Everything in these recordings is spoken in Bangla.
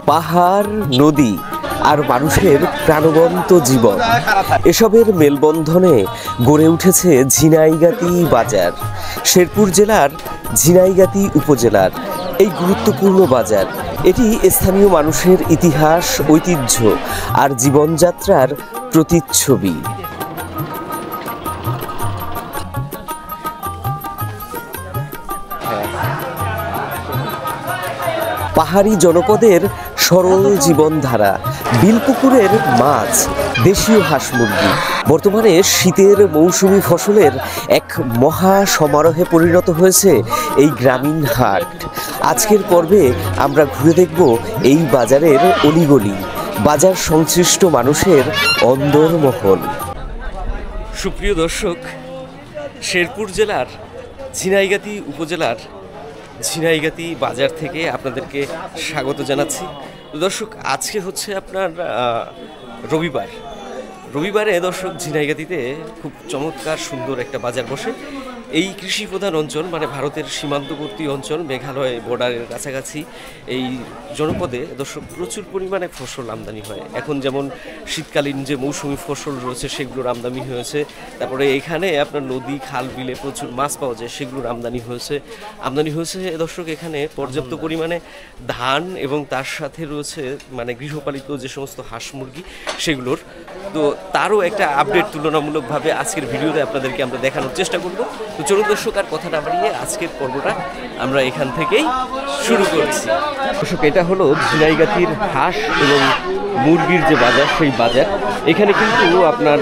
পাহাড়, নদী আর মানুষের প্রাণবন্ত জীবন, এসবের মেলবন্ধনে গড়ে উঠেছে ঝিনাইগাতি বাজার। শেরপুর জেলার ঝিনাইগাতি উপজেলার এই গুরুত্বপূর্ণ বাজার, এটি স্থানীয় মানুষের ইতিহাস, ঐতিহ্য আর জীবনযাত্রার প্রতিচ্ছবি। পাহাড়ি জনপদের সরল জীবনধারা, বিলপুকুরের মাছ, দেশীয় হাঁস মুরগি বর্তমানে শীতের মৌসুমি ফসলের এক মহা সমারোহে পরিণত হয়েছে এই গ্রামীণ হাট। আজকের পর্বে আমরা ঘুরে দেখব এই বাজারের অলিগলি, বাজার সংশ্লিষ্ট মানুষের অন্দরমহল। সুপ্রিয় দর্শক, শেরপুর জেলার ঝিনাইগাতি উপজেলার ঝিনাইগাতি বাজার থেকে আপনাদেরকে স্বাগত জানাচ্ছি। দর্শক, আজকে হচ্ছে আপনার রবিবারে দর্শক ঝিনাইগাতিতে খুব চমৎকার সুন্দর একটা বাজার বসে। এই কৃষি প্রধান অঞ্চল, মানে ভারতের সীমান্তবর্তী অঞ্চল, মেঘালয় বর্ডারের কাছাকাছি এই জনপদে দর্শক প্রচুর পরিমাণে ফসল আমদানি হয়। এখন যেমন শীতকালীন যে মৌসুমি ফসল রয়েছে সেগুলোর আমদানি হয়েছে, তারপরে এখানে আপনার নদী খাল বিলে প্রচুর মাছ পাওয়া যায়, সেগুলোর আমদানি হয়েছে দর্শক। এখানে পর্যাপ্ত পরিমাণে ধান এবং তার সাথে রয়েছে মানে গৃহপালিত যে সমস্ত হাঁস মুরগি সেগুলোর। তো তারও একটা আপডেট তুলনামূলকভাবে আজকের ভিডিওতে আপনাদেরকে আমরা দেখানোর চেষ্টা করব। তো চলুন দর্শক, আর কথা না বাড়িয়ে আজকের পর্বটা আমরা এখান থেকেই শুরু করছি। দর্শক, এটা হলো ঝিনাইগাতির হাঁস এবং মুরগির যে বাজার, সেই বাজার। এখানে কিন্তু আপনার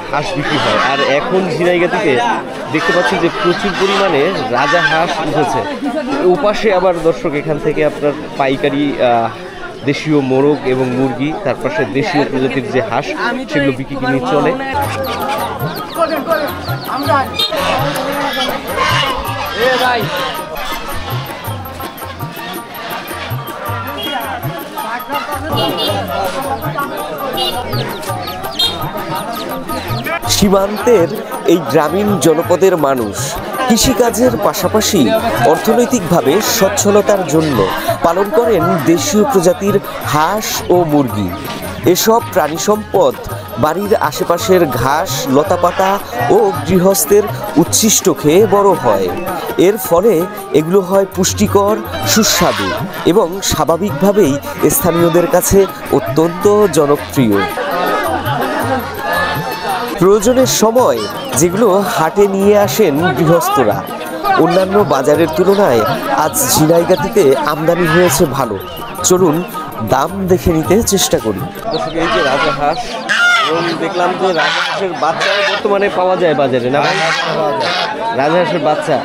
হাঁস বিক্রি হয়। আর এখন ঝিনাইগাতিতে দেখতে পাচ্ছি যে প্রচুর পরিমাণে রাজা হাঁস উঠেছে। ওপাশে আবার দর্শক এখান থেকে আপনার পাইকারি দেশীয় মোরগ এবং মুরগি, তার পাশে দেশীয় প্রজাতির যে হাঁস সেগুলো বিক্রি কিনে চলে। সীমান্তের এই গ্রামীণ জনপদের মানুষ কৃষিকাজের পাশাপাশি অর্থনৈতিকভাবে সচ্ছলতার জন্য পালন করেন দেশীয় প্রজাতির হাঁস ও মুরগি। এসব প্রাণী সম্পদ বাড়ির আশেপাশের ঘাস, লতাপাতা ও গৃহস্থের উচ্ছিষ্ট খেয়ে বড় হয়। এর ফলে এগুলো হয় পুষ্টিকর, সুস্বাদু এবং স্বাভাবিকভাবেই স্থানীয়দের কাছে অত্যন্ত জনপ্রিয়। প্রয়োজনের সময় যেগুলো হাটে নিয়ে আসেন গৃহস্থরা। অন্যান্য বাজারের তুলনায় আজ ঝিনাইগাতিতে আমদানি হয়েছে ভালো। চলুন দাম দেখে নিতে চেষ্টা করি। দর্শক, এই যে রাজা হাঁস, এবং দেখলাম যে রাজা হাঁসের বাচ্চা বর্তমানে পাওয়া যায় বাজারে, না ভাই? রাজা হাঁসের বাচ্চা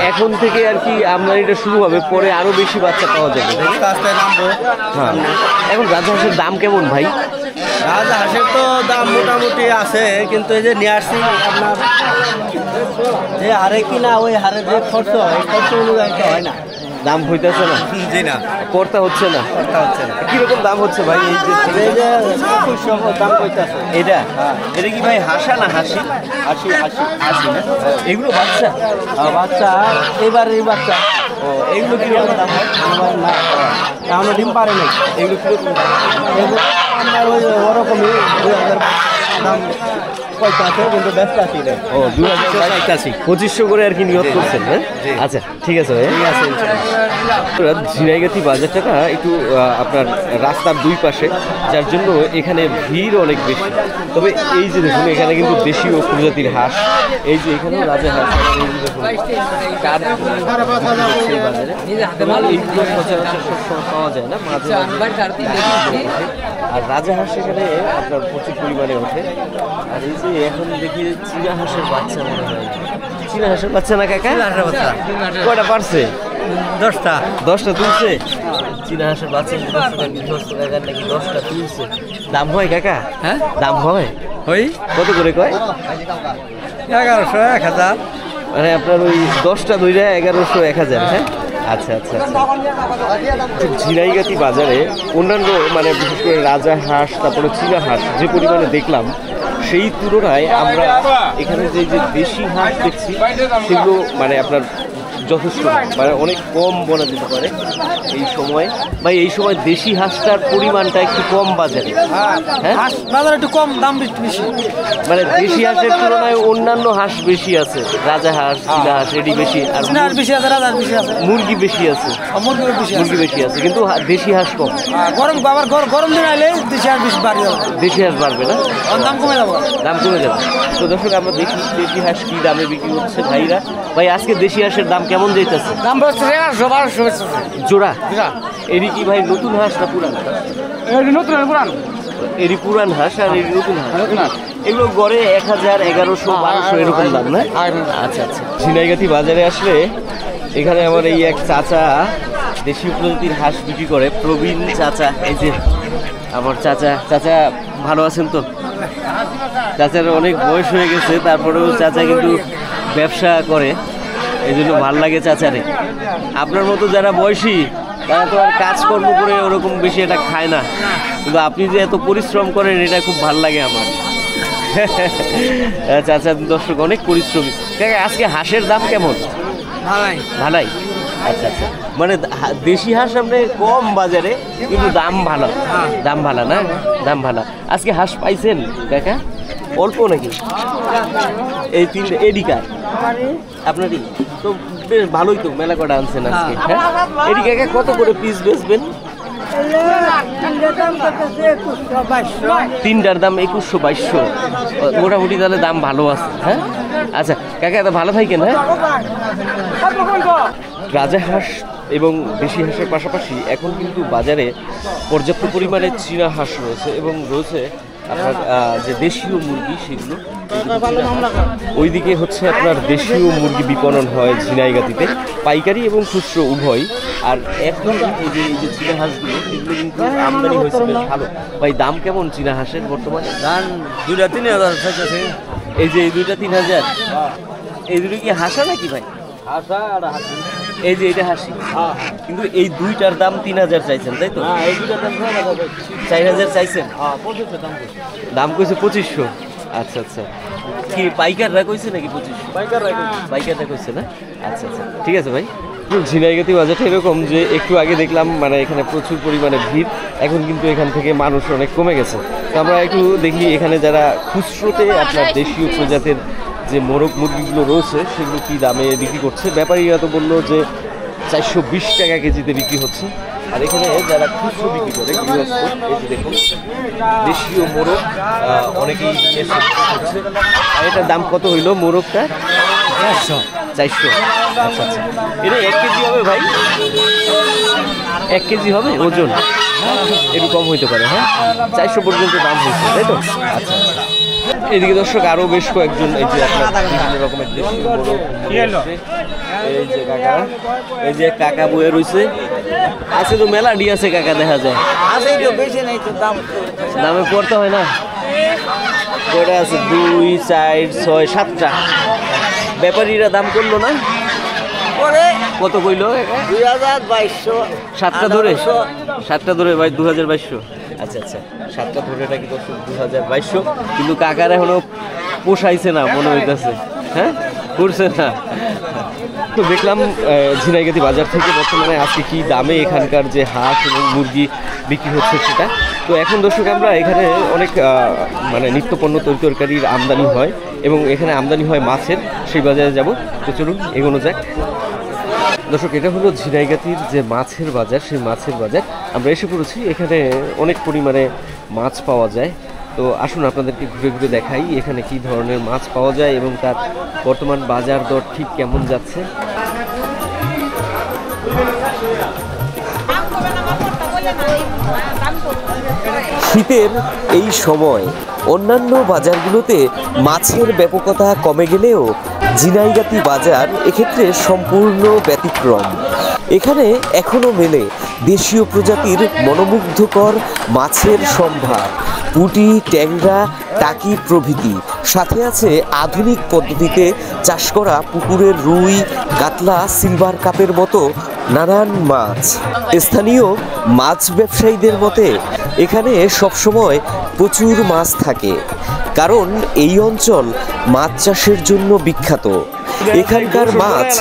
এখন থেকে আর কি আমদানিটা শুরু হবে, পরে আরো বেশি বাচ্চা পাওয়া যাবে। হ্যাঁ, এখন রাজা হাঁসের দাম কেমন ভাই? রাজা হাঁসের তো দাম মোটামুটি আছে, কিন্তু এই যে নিয়ে আসছি আপনার যে হারে কিনা ওই হারে যে খরচ হয়, খরচ অনুযায়ী তো হয় না, দাম হইতেছে না। জি না, কর্তা হচ্ছে না। কিরকম দাম হচ্ছে ভাই? এই যে দাম কইতেছে এটা, এটা কি ভাই হাসা না হাসি? হাসি হাসি হাসি না, এগুলো বাচ্চা বাচ্চা এবার এই বাচ্চা। ও, এগুলো কিরকম দাম হয়? না, আমরা ডিম পারে নাই। এগুলো কিরকম আপনার ওই ওরকমই 2000 দাম পয়সা, কিন্তু ব্যস্ত আছি। ও, 2085, 2500 করে আর কি নিয়ত করছেন। হ্যাঁ, আচ্ছা ঠিক আছে ভাই, ঠিক আছে। ঝিনাইগাতি বাজারটা একটু আপনার রাস্তার দুই পাশে, যার জন্য এখানে ভিড় অনেক বেশি। তবে এই যে দেখুন, এখানে কিন্তু দেশীয় প্রজাতির হাঁস, এই যে এখানেও রাজা হাঁস, এইগুলো সচরাচর সবসময় পাওয়া যায় না, মাঝে আর রাজা হাঁস এখানে আপনার প্রচুর পরিমাণে ওঠে। আর এই যে এখন দেখি চীনা হাঁসের বাচ্চা মনে হয়, চীনা হাঁসের বাচ্চা না কাকা? কয়টা পারছে? 10টা তুলছে। চীনা হাঁসের বাচ্চা নাকি 10টা তুলছে। দাম হয় কাকা? হ্যাঁ, দাম হয়। কত করে কয়? 1100, 1000। মানে আপনার ওই 10টা ধরে 1100, 1000। হ্যাঁ, আচ্ছা আচ্ছা ঝিনাইগাতি বাজারে অন্যান্য মানে বিশেষ করে রাজা হাঁস তারপরে চীনা হাঁস যে পরিমাণে দেখলাম সেই তুলনায় আমরা এখানে যে দেশি হাঁস দেখছি সেগুলো মানে আপনার যথেষ্ট মানে অনেক কম বলা যেতে পারে এই সময় বা এই সময় দেশি হাঁসটার পরিমাণটা একটু কম বাজারে। হ্যাঁ বাজারে একটু কম দাম বেশি, মানে দেশি হাঁসের তুলনায় অন্যান্য হাঁস বেশি আছে, রাজা হাঁস চীনা হাঁস এটি বেশি আর বেশি আছে, রাজা বেশি আছে, মুরগি বেশি আছে, মুরগি বেশি আছে কিন্তু দেশি হাঁস কম। গরম আবার গরম দিন আইলে দেশি হাঁস বেশি বাড়বে, দেশি হাঁস বাড়বে না, দাম কমে যাবে, দাম কমে যাবে। তো দর্শক আমরা দেখি দেশি হাঁস কি দামে বিক্রি করছে ভাইরা। ভাই আজকে দেশি হাঁসের দাম কেমন যাইতেছে? দাম বলছে জোড়া এরি কি ভাই নতুন হাঁস না পুরান? এরি পুরান হাঁস আর এরি নতুন হাঁস, এগুলো গড়ে 1000, 1100, 1200 এরকম দাম না? আচ্ছা আচ্ছা। ঝিনাইগাতি বাজারে আসলে এখানে আমার এই এক চাচা দেশীয় প্রজাতির হাঁস বিক্রি করে, প্রবীণ চাচা। এই যে আমার চাচা। চাচা ভালো আছেন তো? চাচার অনেক বয়স হয়ে গেছে, তারপরেও চাচা কিন্তু ব্যবসা করে, এই জন্য ভাল লাগে চাচারে। আপনার মতো যারা বয়সী তারা তো আর কাজকর্ম করে ওরকম বেশি এটা খায় না, কিন্তু আপনি যে এত পরিশ্রম করেন এটা খুব ভাল লাগে আমার। চাচা দর্শক অনেক পরিশ্রমী। আজকে হাঁসের দাম কেমন? ভালাই। আচ্ছা আচ্ছা, মানে দেশি হাঁস আপনি কম বাজারে কিন্তু দাম ভালো, দাম ভালো না? দাম ভালো। আজকে হাঁস পাইছেন কাকা? অল্প নাকি? এই তিনটে এডিকা আপনারই তো বেশ ভালোই তো, মেলা কটা আনছেন আজকে। হ্যাঁ এডিকা কত করে পিস বেচবেন? তিনটার দাম 2100-2200, মোটামুটি তাহলে দাম ভালো আছে। হ্যাঁ আচ্ছা কাকা এত ভালো থাকেন। হ্যাঁ রাজা হাঁস এবং দেশি হাঁসের পাশাপাশি এখন কিন্তু বাজারে পর্যাপ্ত পরিমাণে চীনা হাঁস রয়েছে এবং রয়েছে আপনার যে দেশীয় মুরগি সেগুলো। ওইদিকে হচ্ছে আপনার দেশীয় মুরগি বিপণন হয় ঝিনাইগাতিতে, পাইকারি এবং খুচরো উভয়। আর এখন এই যে চীনা হাঁসগুলো এগুলো কিন্তু আমদানি হয়েছে বেশ ভালো। ভাই দাম কেমন চীনা হাঁসের বর্তমানে? দাম 2-3,000। এই যে এই 2-3,000, এই দুটো কি হাঁসা নাকি ভাই? এই যে এটা হাসি, কিন্তু এই দুইটার দাম 3000 চাইছেন তাই তো? এই দুইটার দাম 4000 চাইছেন, দাম কইছে 2500। আচ্ছা আচ্ছা, কি পাইকাররা কইছে নাকি 2500? পাইকাররা কইছে না? আচ্ছা আচ্ছা ঠিক আছে ভাই। ঝিনাইগাতি বাজারটা এরকম যে একটু আগে দেখলাম মানে এখানে প্রচুর পরিমাণে ভিড়, এখন কিন্তু এখান থেকে মানুষ অনেক কমে গেছে। তো আমরা একটু দেখি এখানে যারা খুচরোতে আপনার দেশীয় প্রজাতির যে মোরগ মুরগিগুলো রয়েছে সেগুলো কি দামে বিক্রি করছে। ব্যাপারীরা তো বললো যে 420 টাকা কেজিতে বিক্রি হচ্ছে। আর এখানে যারা খুচরো বিক্রি করে গৃহস্থ, এই যে দেখুন দেশীয় মোরগ অনেকেই এসে করছে। আর এটার দাম কত হইলো মোরগটা? 400। আচ্ছা আচ্ছা, এটা 1 কেজি হবে ভাই? 1 কেজি হবে ওজন? একটু কম হইতে পারে। হ্যাঁ 400 পর্যন্ত দাম হয়েছে তাই তো? আচ্ছা আচ্ছা। এদিকে দর্শক আরো বেশ কয়েকজন এই যে আপনার বিভিন্ন রকমের দেশীয় মোরগ, এই যে কাকা, এই যে কাকা বয়ে রয়েছে। আছে তো মেলাডি আছে কাকা, দেখা যায় দামে পড়তে হয় না। কয়টা আছে? 2, 4, 6, 7টা। ব্যাপারীরা দাম করলো না? কত কইলো? 2200। 7টা ধরে? 7টা ধরে ভাই 2200। আচ্ছা আচ্ছা, 7টা ধরে নাকি 2200, কিন্তু কাকার এখনো পোষাইছে না মনে হইতেছে। হ্যাঁ করছে না। তো দেখলাম ঝিনাইগাতি বাজার থেকে বর্তমানে আজকে কি দামে এখানকার যে হাঁস এবং মুরগি বিক্রি হচ্ছে সেটা। তো এখন দর্শক আমরা এখানে অনেক মানে নিত্যপণ্য তরকারির আমদানি হয় এবং এখানে আমদানি হয় মাছের, সেই বাজারে যাব। তো চলুন এগোনো যাক। দর্শক এটা হলো ঝিনাইগাতির যে মাছের বাজার, সেই মাছের বাজার আমরা এসে পড়েছি। এখানে অনেক পরিমাণে মাছ পাওয়া যায়। তো আসুন আপনাদেরকে ঘুরে ঘুরে দেখাই এখানে কি ধরনের মাছ পাওয়া যায় এবং তার বর্তমান বাজার দর ঠিক কেমন যাচ্ছে। শীতের এই সময় অন্যান্য বাজারগুলোতে মাছের ব্যাপকতা কমে গেলেও ঝিনাইগাতি বাজার এক্ষেত্রে সম্পূর্ণ ব্যতিক্রম। এখানে এখনো মেলে দেশীয় প্রজাতির মনোমুগ্ধকর মাছের সম্ভার, পুঁটি, ট্যাংরা, টাকি প্রভৃতি। সাথে আছে আধুনিক পদ্ধতিতে চাষ করা পুকুরের রুই, কাতলা, সিলভার কাপের মতো নানান মাছ। স্থানীয় মাছ ব্যবসায়ীদের মতে এখানে সবসময় প্রচুর মাছ থাকে, কারণ এই অঞ্চল মাছ চাষের জন্য বিখ্যাত। এখানকার মাছ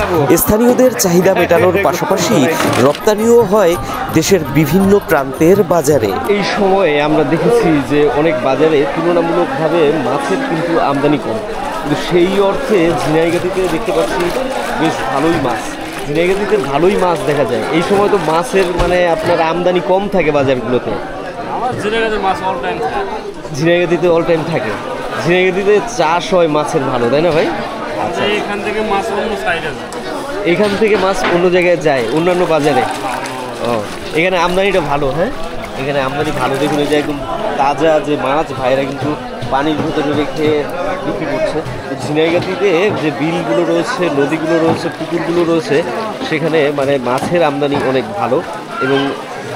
স্থানীয়দের চাহিদা মেটানোর পাশাপাশি রপ্তানিও হয় দেশের বিভিন্ন প্রান্তের বাজারে। এই সময়ে আমরা দেখেছি যে অনেক বাজারে তুলনামূলকভাবে মাছের কিন্তু আমদানি কম, কিন্তু সেই অর্থে ঝিনাইগাতিতে দেখতে পাচ্ছি বেশ ভালোই মাছ। ঝিনাইগাতিতে ভালোই মাছ দেখা যায়। এই সময় তো মাছের মানে আপনার আমদানি কম থাকে বাজারগুলোতে। ঝিনাইগাতিতে অল টাইম থাকে। ঝিনাইগাতিতে চাষ হয় মাছের ভালো, তাই না ভাই? আচ্ছা, এখান থেকে মাছ অন্য জায়গায় যায়, অন্যান্য বাজারে। ও, এখানে আমদানিটা ভালো। হ্যাঁ, এখানে আমদানি ভালো। দেখুন এই যে একদম তাজা যে মাছ ভাইরা কিন্তু পানির ভিতরে রেখে বিক্রি করছে। ঝিনাইগাতিতে যে বিলগুলো রয়েছে, নদীগুলো রয়েছে, পুকুরগুলো রয়েছে, সেখানে মানে মাছের আমদানি অনেক ভালো। এবং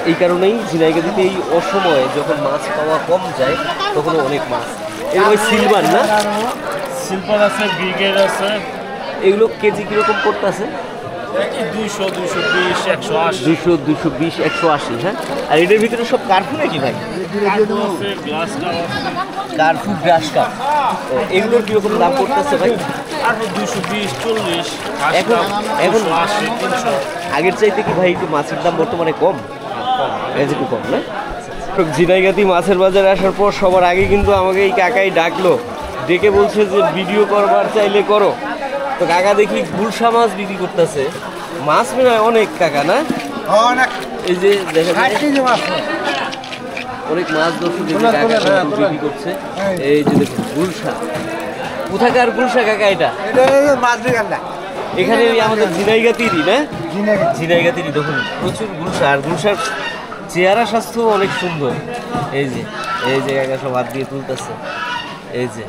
এই কারণেই ঝিনাইগাতিতে এই অসময়ে যখন মাছ পাওয়া কম যায় তখন অনেক মাছ। এগুলো সিলভার না? সিলভার আছে, ব্রিগেড আছে। এগুলো কেজি কিরকম পড়তেছে? 200, 220, 180। 200, 220, 180। হ্যাঁ, আর এটার ভিতরে সব কার্পু নাকি ভাই? কার্পু, গ্রাস কাপ। এগুলোর কিরকম দাম পড়তেছে ভাই? 220, 40। এখন 80, 300। আগের চাইতে কি ভাই একটু মাছের দাম বর্তমানে কম? একটু কম না? ঝিনাইগাতি মাছের বাজারে আসার পর সবার আগে কিন্তু আমাকে এই কাকাই ডাকলো, ডেকে বলছে যে ভিডিও করবার চাইলে করো। তো কাকা দেখি গুলশা মাছ বিক্রি করতেছে। মাছ মনে হয় অনেক কাকা, না? এই যে দেখেন অনেক মাছ বিক্রি করছে। এই যে দেখুন গুলশা। কোথাকার গুলশা কাকা এটা? এখানে আমাদের ঝিনাইগাতিরই, না? ঝিনাইগাতিরই। দেখুন প্রচুর গুলশা, আর গুলশার চেহারা স্বাস্থ্য অনেক সুন্দর। এই যে কাকা সব হাত দিয়ে তুলতেছে। এই যে,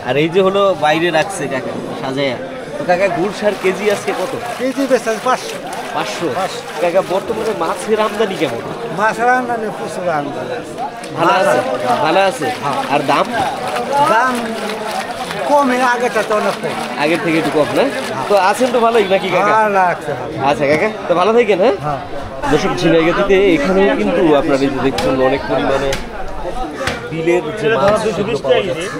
আর এই যে হলো বাইরে রাখছে কাকা সাজায়া। তো কাকা গুলশার কেজি আজকে কত? কেজি 500। 500। কাকা বর্তমানে মাছের আমদানি কেমন? মাছের আমদানি প্রচুর আমদানি। ভালো আছে? ভালো আছে। আর দাম কমে, আগেটা তো অনেক কম। আগের থেকে একটু কম, না? তো আছেন তো ভালোই নাকি কাকা? আচ্ছা কাকা, তো ভালো থাকেন। হ্যাঁ, দর্শক ঝিনাইগাতিতে এখানেও কিন্তু আপনার এই যে দেখছেন অনেক পরিমাণে বিলের যে মাছ সেগুলো পাওয়া যাচ্ছে।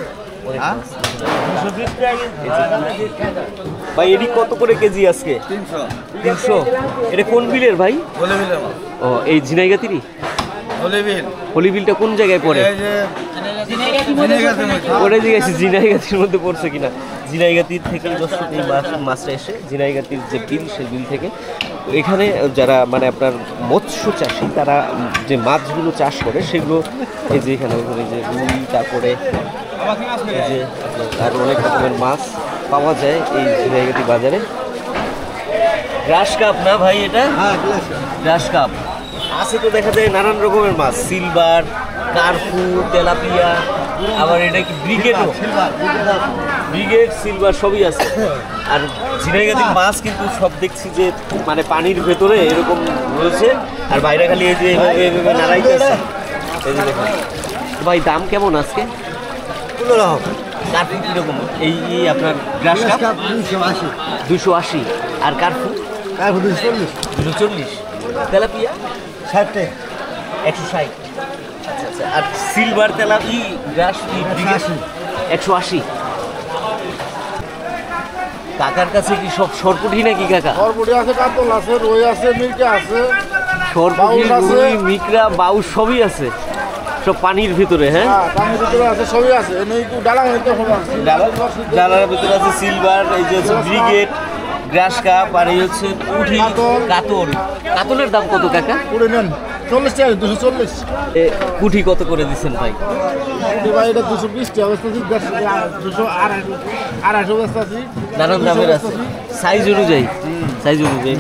ভাই এটি কত করে কেজি আজকে? 300। এটা কোন বিলের ভাই? ও, এই ঝিনাইগাতিরই? হলিবিলটা কোন জায়গায় পড়ে? ওটা জিজ্ঞাসা ঝিনাইগাতির মধ্যে পড়ছে কিনা। ঝিনাইগাতির থেকে দর্শক এই মাছটা এসে ঝিনাইগাতির যে বিল, সেই বিল থেকে এখানে যারা মানে আপনার মৎস্য চাষি, তারা যে মাছগুলো চাষ করে সেগুলো এই যে এখানে যে রুই, তারপরে এই যে আর অনেক রকমের মাছ পাওয়া যায় এই ঝিনাইগাতি বাজারে। গ্রাস কাপ না ভাই এটা? গ্রাস কাপ আছে তো, দেখা যায় নানান রকমের মাছ, সিলভার, কার্পু, তেলাপিয়া, আবার এটা কি ব্রিগেডও? ব্রিগেড, সিলভার সবই আছে। আর ঝিনাইগাতির মাছ কিন্তু সব দেখছি যে মানে পানির ভেতরে এরকম রয়েছে, আর বাইরে খালি এই যে এভাবে নাড়াইতেছে। এই যে দেখুন ভাই, দাম কেমন আজকে? কার্পু কিরকম? এই আপনার গ্রাস কাপ 280। আর কার্পু? 240। তেলাপিয়া 60, 160। আচ্ছা আচ্ছা। আর সিলভার তেলাপি গ্রাস 180। কাকার কাছে কি সব সরপুটি নাকি কাকা? সরপুটি আছে, কাতল আছে, রুই আছে, মিরকা আছে। সরপুটি, রুই, মিকরা, বাউস সবই আছে, সব পানির ভিতরে। হ্যাঁ, পানির ভিতরে আছে, সবই আছে। ডালার ভিতরে আছে সিলভার, এই যে হচ্ছে ব্রিগেড, গ্রাস কাপ, আর এই হচ্ছে পুঁটি, কাতল। কাতলের দাম কত কাকা? 40 টাকা, 240। পুঁটি কত করে দিচ্ছেন ভাই? ভাই এটা 220 টাকা, 200, 250 বেচতেছি। নানান দামের আছে, সাইজ অনুযায়ী।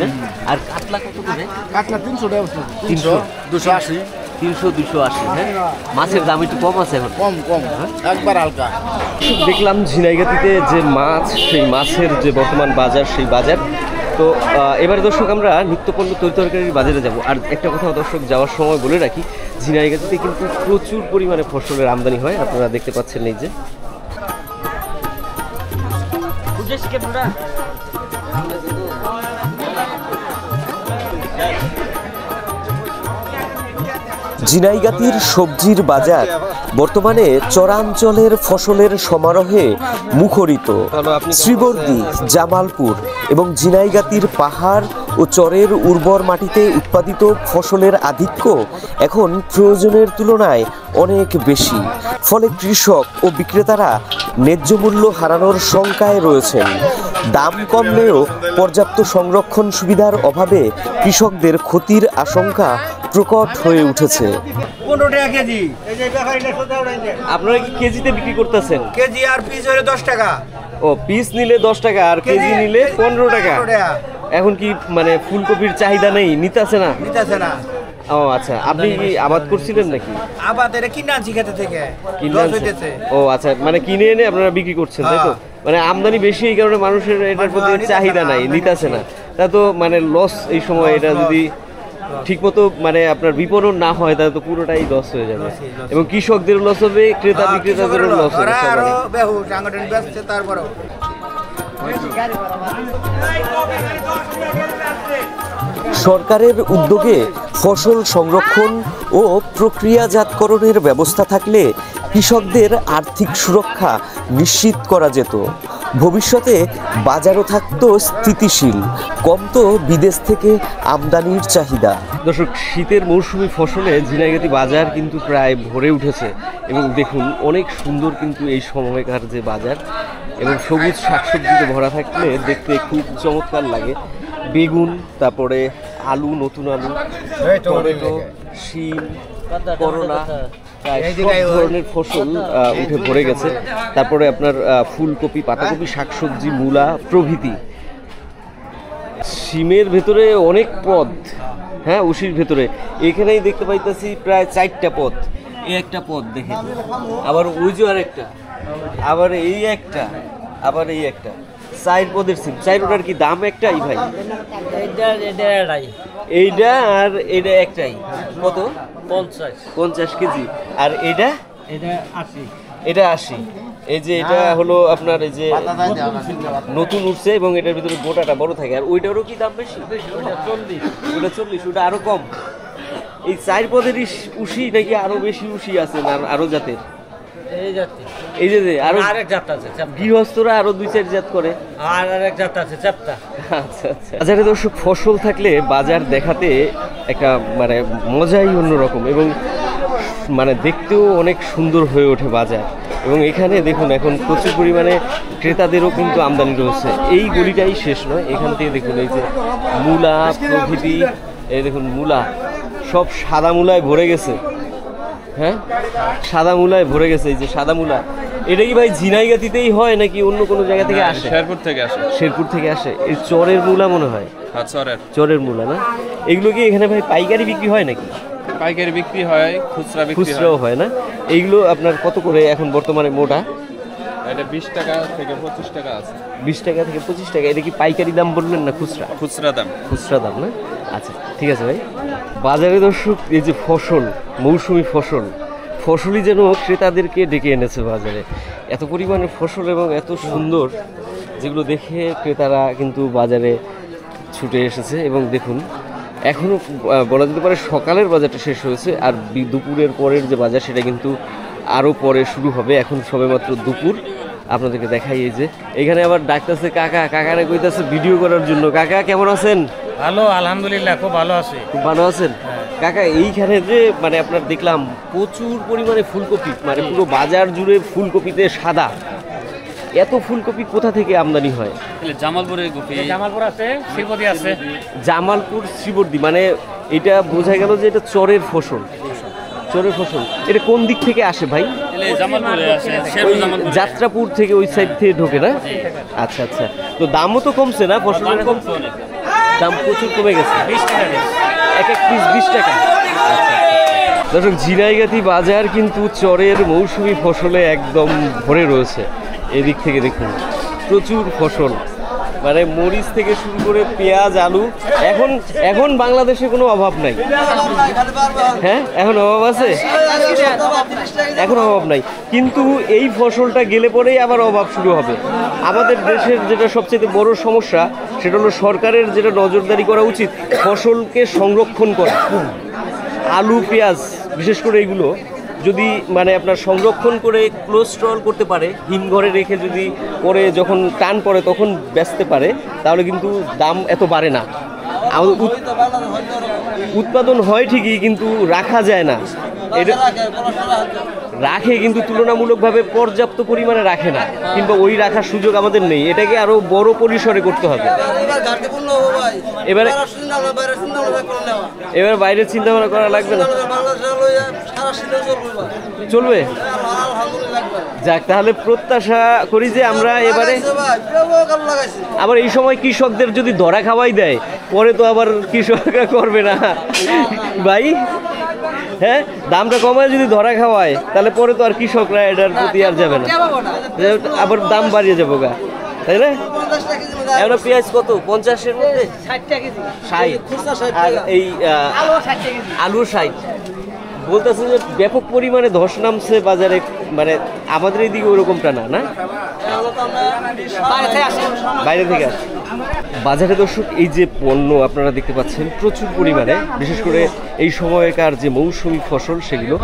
না? আর কাতলা কত করে? কাতলা 300 টাকা, 300, 280। 300, 280। হ্যাঁ, মাছের দাম একটু কম আছে এখন, কম, একবার হালকা। দেখলাম ঝিনাইগাতিতে যে মাছ, সেই মাছের যে বর্তমান বাজার, সেই বাজার। তো এবারে দর্শক আমরা নিত্যপণ্য তরিতরকারির বাজারে যাব। আর একটা কথা দর্শক যাওয়ার সময় বলে রাখি, ঝিনাইগাতিতে কিন্তু প্রচুর পরিমাণে ফসলের আমদানি হয়। আপনারা দেখতে পাচ্ছেন এই যে ঝিনাইগাতীর সবজির বাজার বর্তমানে চরাঞ্চলের ফসলের সমারোহে মুখরিত। শ্রীবর্দী, জামালপুর এবং ঝিনাইগাতীর পাহাড় ও চরের উর্বর মাটিতে উৎপাদিত ফসলের আধিক্য এখন প্রয়োজনের তুলনায় অনেক বেশি। ফলে কৃষক ও বিক্রেতারা ন্যায্য মূল্য হারানোর শঙ্কায় রয়েছেন। দাম কমলেও পর্যাপ্ত সংরক্ষণ সুবিধার অভাবে কৃষকদের ক্ষতির আশঙ্কা প্রকট হয়ে উঠেছে। 15 টাকা কেজি। আপনারা কি কেজিতে বিক্রি করতেছেন? কেজি আর পিস হলে 10 টাকা। ও, পিস নিলে 10 টাকা আর কেজি নিলে 15 টাকা। এখন কি মানে ফুলকপির চাহিদা নেই, নিতেছে না? নিতেছে না। ও আচ্ছা, আপনি কি আবাদ করছিলেন নাকি? আবাদ এটা কিনে আনছি খেতে থেকে। ও আচ্ছা, মানে কিনে এনে আপনারা বিক্রি করছেন, তাই তো? মানে আমদানি বেশি, এই কারণে মানুষের এটার প্রতি চাহিদা নাই, নিতেছে না। তা তো মানে লস এই সময়, এটা যদি ঠিকমতো মানে আপনার বিপণন না হয় তাহলে তো পুরোটাই লস হয়ে যাবে, এবং কৃষকদের লস হবে, ক্রেতা বিক্রেতাদেরও লস হবে। সরকারের উদ্যোগে ফসল সংরক্ষণ ও প্রক্রিয়াজাতকরণের ব্যবস্থা থাকলে কৃষকদের আর্থিক সুরক্ষা নিশ্চিত করা যেত। ভবিষ্যতে বাজারও থাকতো স্থিতিশীল, কমতো বিদেশ থেকে আমদানির চাহিদা। দর্শক, শীতের মৌসুমি ফসলে ঝিনাইগাতী বাজার কিন্তু প্রায় ভরে উঠেছে, এবং দেখুন অনেক সুন্দর কিন্তু এই সময়কার যে বাজার, এবং সবুজ শাকসবজিতে ভরা থাকলে দেখতে খুব চমৎকার লাগে। বেগুন, তারপরে আলু, নতুন আলু, টমেটো, শিম, করলা, সব ধরনের ফসল উঠে ভরে গেছে। তারপরে আপনার ফুলকপি, পাতাকপি, শাকসবজি, মূলা প্রভৃতি। শিমের ভেতরে অনেক পদ, হ্যাঁ, উশির ভেতরে এখানেই দেখতে পাইতেছি প্রায় 4টা পদ। এই একটা পদ দেখেন, আবার ওই যে আরেকটা, আবার এই একটা, আবার এই একটা, 4 পদের সিম। 4টার কি দাম একটাই ভাই? এইটা আর এটা একটাই। কত? 50 কেজি। আর এটা 80। এই যে এটা হলো আপনার এই যে নতুন উঠছে, এবং এটার ভিতরে গোটাটা বড় থাকে। আর ওইটারও কি দাম বেশি? ওটা 40, ওটা আরো কম। এই 4 পদের উশি নাকি আরো বেশি উশি আছে না আরো জাতের? এই যে আরো আরেক জাত আছে, গৃহস্থরা আরো 2-4 জাত করে, আর আরেক জাত আছে চাপটা। আচ্ছা আচ্ছা। বাজারে দর্শক, ফসল থাকলে বাজার দেখাতে একটা মানে মজাই অন্যরকম, এবং মানে দেখতেও অনেক সুন্দর হয়ে ওঠে বাজার। এবং এখানে দেখুন এখন প্রচুর পরিমাণে ক্রেতাদেরও কিন্তু আমদানি রয়েছে। এই গলিটাই শেষ নয়, এখান থেকে দেখুন এই যে মূলা প্রভৃতি, এই দেখুন মূলা, সব সাদা মূলায় ভরে গেছে। হ্যাঁ, সাদা মূলায় ভরে গেছে। এই যে সাদা মূলা, এটা কি ভাই ঝিনাইগাতীতেই হয় নাকি অন্য কোনো জায়গা থেকে আসে? শেরপুর থেকে আসে। শেরপুর থেকে আসে। এই চরের মূলা মনে হয়। হ্যাঁ, চরের মূলা না? এগুলো কি এখানে ভাই পাইকারি বিক্রি হয় নাকি? পাইকারি বিক্রি হয়, খুচরাও হয় না? এইগুলো আপনার কত করে এখন বর্তমানে মোটা? এটা 20 টাকা থেকে 25 টাকা আছে। 20 টাকা থেকে 25 টাকা। এটা কি পাইকারি দাম বললেন না খুচরা? খুচরা দাম না? আচ্ছা, ঠিক আছে ভাই। বাজারে দর্শক, এই যে ফসল, মৌসুমি ফসলই যেন ক্রেতাদেরকে ডেকে এনেছে বাজারে। এত পরিমাণে ফসল এবং এত সুন্দর, যেগুলো দেখে ক্রেতারা কিন্তু বাজারে ছুটে এসেছে। এবং দেখুন, এখনও বলা যেতে পারে সকালের বাজারটা শেষ হয়েছে, আর দুপুরের পরের যে বাজার সেটা কিন্তু আরও পরে শুরু হবে। এখন সবেমাত্র দুপুর। আপনাদেরকে দেখাই, এই যে এখানে আবার ডাকতেছে কাকারে কইতাছে ভিডিও করার জন্য। কাকা কেমন আছেন? ভালো, আলহামদুলিল্লাহ, খুব ভালো আছি। খুব ভালো আছেন কাকা। এইখানে যে মানে আপনার দেখলাম প্রচুর পরিমাণে ফুলকপি, মানে পুরো বাজার জুড়ে ফুলকপিতে সাদা। এত ফুলকপি কোথা থেকে আমদানি হয়? জামালপুরের কপি। জামালপুর আছে, শ্রীবর্দী আছে। জামালপুর, শ্রীবর্দী, মানে এটা বোঝা গেল যে এটা চরের ফসল। এটা কোন দিক থেকে আসে ভাই? যাত্রাপুর থেকে, ওই সাইড থেকে ঢোকে না? আচ্ছা আচ্ছা। তো দামও তো কমছে না ফসলের? দাম প্রচুর কমে গেছে, 20 টাকা এক পিস 20 টাকা। দর্শক, ঝিনাইগাতী বাজার কিন্তু চরের মৌসুমি ফসলে একদম ভরে রয়েছে। এদিক থেকে দেখুন প্রচুর ফসল, মানে মরিচ থেকে শুরু করে পেঁয়াজ, আলু। এখন বাংলাদেশে কোনো অভাব নাই। হ্যাঁ, এখন অভাব আছে? এখন অভাব নাই, কিন্তু এই ফসলটা গেলে পরেই আবার অভাব শুরু হবে। আমাদের দেশের যেটা সবচেয়ে বড় সমস্যা, সেটা হলো সরকারের যেটা নজরদারি করা উচিত, ফসলকে সংরক্ষণ করা। আলু, পেঁয়াজ বিশেষ করে এগুলো যদি মানে আপনার সংরক্ষণ করে ক্লোজ স্টল করতে পারে, হিমঘরে রেখে যদি পরে যখন টান পড়ে তখন বেচতে পারে, তাহলে কিন্তু দাম এত বাড়ে না। আমাদের উৎপাদন হয় ঠিকই, কিন্তু রাখা যায় না। এটা রাখে কিন্তু তুলনামূলকভাবে পর্যাপ্ত পরিমাণে রাখে না, কিংবা ওই রাখার সুযোগ আমাদের নেই। এটাকে আরো বড় পরিসরে করতে হবে। এবার বাইরের চিন্তা ভাবনা করা লাগবে না, চলবে। যাক, তাহলে প্রত্যাশা করি যে আমরা এবারে আবার এই সময় কৃষকদের যদি ধরা খাওয়াই দেয়, পরে তো আবার কৃষকরা করবে না ভাই। হ্যাঁ, দামটা কমায় যদি ধরা খাওয়ায়, তাহলে পরে তো আর কৃষকরা এটার প্রতি আর যাবে না, আবার দাম বাড়িয়ে যাবো গা, তাই না? এখন পেঁয়াজ কত? 50-এর মধ্যে 60। আর এই আলু 60। বলতেছে যে ব্যাপক পরিমাণে ধস নামছে বাজারে, মানে আমাদের এইদিকে ওরকমটা না, না বাইরে থেকে আসে বাজারে। দর্শক, এই যে পণ্য আপনারা দেখতে পাচ্ছেন প্রচুর পরিমাণে, বিশেষ করে এই সময়কার যে মৌসুমি ফসল, সেগুলো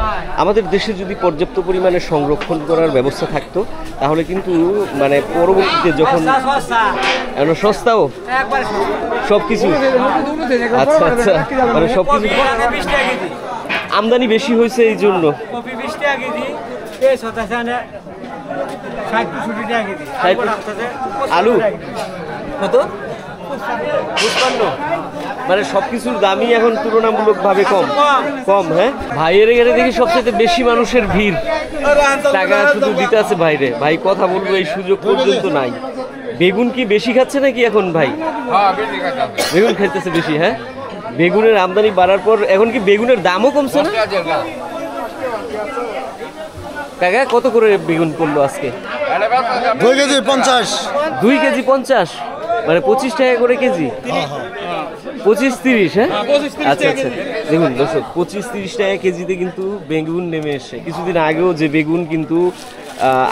আমাদের দেশে যদি পর্যাপ্ত পরিমাণে সংরক্ষণ করার ব্যবস্থা থাকতো, তাহলে কিন্তু মানে পরবর্তীতে যখন সস্তাও সব কিছু, আচ্ছা আচ্ছা, মানে সব কিছু আমদানি বেশি হয়েছে এই জন্য। আলু কত? 55। মানে সবকিছুর দামই এখন তুলনামূলকভাবে কম। হ্যাঁ, ভাইয়ের এখানে দেখি সবচেয়ে বেশি মানুষের ভিড়, টাকা শুধু দিতে আছে বাইরে। ভাই কথা বলবো, এই সুযোগ পর্যন্ত নাই। বেগুন কি বেশি খাচ্ছে নাকি এখন ভাই? বেগুন খাইতেছে বেশি। হ্যাঁ, বেগুনের আমদানি বাড়ার পর এখন কি বেগুনের দামও কমছে না? কাকা, কত করে বেগুন পড়লো আজকে? 2 কেজি 50। 2 কেজি 50, মানে 25 টাকা করে কেজি। 25-30। হ্যাঁ, আচ্ছা আচ্ছা। দেখুন দর্শক, 25-30 টাকা কেজিতে কিন্তু বেগুন নেমে এসে। কিছুদিন আগেও যে বেগুন কিন্তু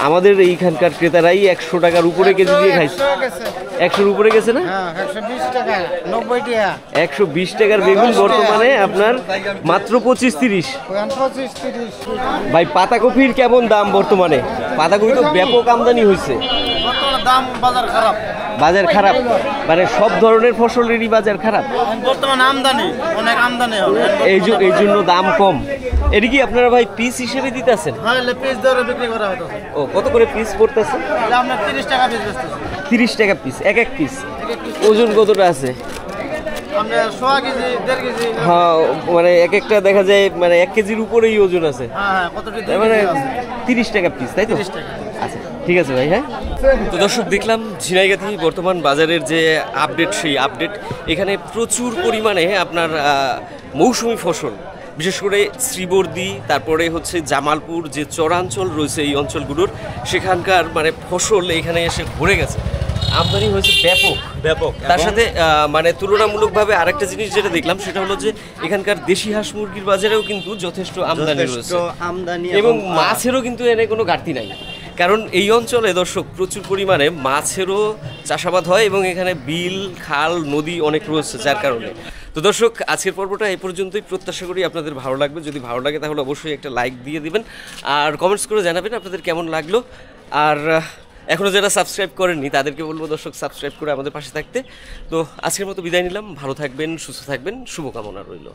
আমাদের এইখানকার ক্রেতারাই 100 টাকার উপরে কেজি দিয়ে খাইছে। 100-র উপরে গেছে না? 120 টাকার বেগুন বর্তমানে আপনার মাত্র 25-30। ভাই, পাতাকপির কেমন দাম বর্তমানে? পাতাকপি তো ব্যাপক আমদানি হয়েছে। বাজার খারাপ, মানে সব ধরনের ফসলেরই বাজার খারাপ বর্তমানে। অনেক আমদানি এই জন্য দাম কম। এটা কি আপনারা ভাই পিস হিসেবে দিতেছেন? ও, কত করে পিস পড়তেছে? 30 টাকা পিস, এক পিস। ওজন কতটা আছে? হ্যাঁ, মানে এক একটা দেখা যায় মানে 1 কেজির উপরেই ওজন আছে, মানে 30 টাকা পিস, তাই তো? আচ্ছা, ঠিক আছে ভাই। হ্যাঁ, তো দর্শক, দেখলাম ঝিনাইগাতি বর্তমান বাজারের যে আপডেট, সেই আপডেট। এখানে প্রচুর পরিমাণে আপনার মৌসুমি ফসল, বিশেষ করে শ্রীবর্দী, তারপরে হচ্ছে জামালপুর, যে চরাঞ্চল রয়েছে এই অঞ্চলগুলোর, সেখানকার মানে ফসল এখানে এসে ভরে গেছে। আমদানি হয়েছে ব্যাপক। তার সাথে মানে তুলনামূলকভাবে আরেকটা জিনিস যেটা দেখলাম, সেটা হলো যে এখানকার দেশি হাঁস মুরগির বাজারেও কিন্তু যথেষ্ট আমদানি রয়েছে, এবং মাছেরও কিন্তু এনে কোনো ঘাটতি নাই। কারণ এই অঞ্চলে দর্শক প্রচুর পরিমাণে মাছেরও চাষাবাদ হয়, এবং এখানে বিল, খাল, নদী অনেক রয়েছে, যার কারণে। তো দর্শক, আজকের পর্বটা এই পর্যন্তই। প্রত্যাশা করি আপনাদের ভালো লাগবে। যদি ভালো লাগে তাহলে অবশ্যই একটা লাইক দিয়ে দিবেন, আর কমেন্টস করে জানাবেন আপনাদের কেমন লাগলো। আর এখনও যারা সাবস্ক্রাইব করেননি তাদেরকে বলবো দর্শক, সাবস্ক্রাইব করে আমাদের পাশে থাকতে। তো আজকের মতো বিদায় নিলাম। ভালো থাকবেন, সুস্থ থাকবেন, শুভকামনা রইল।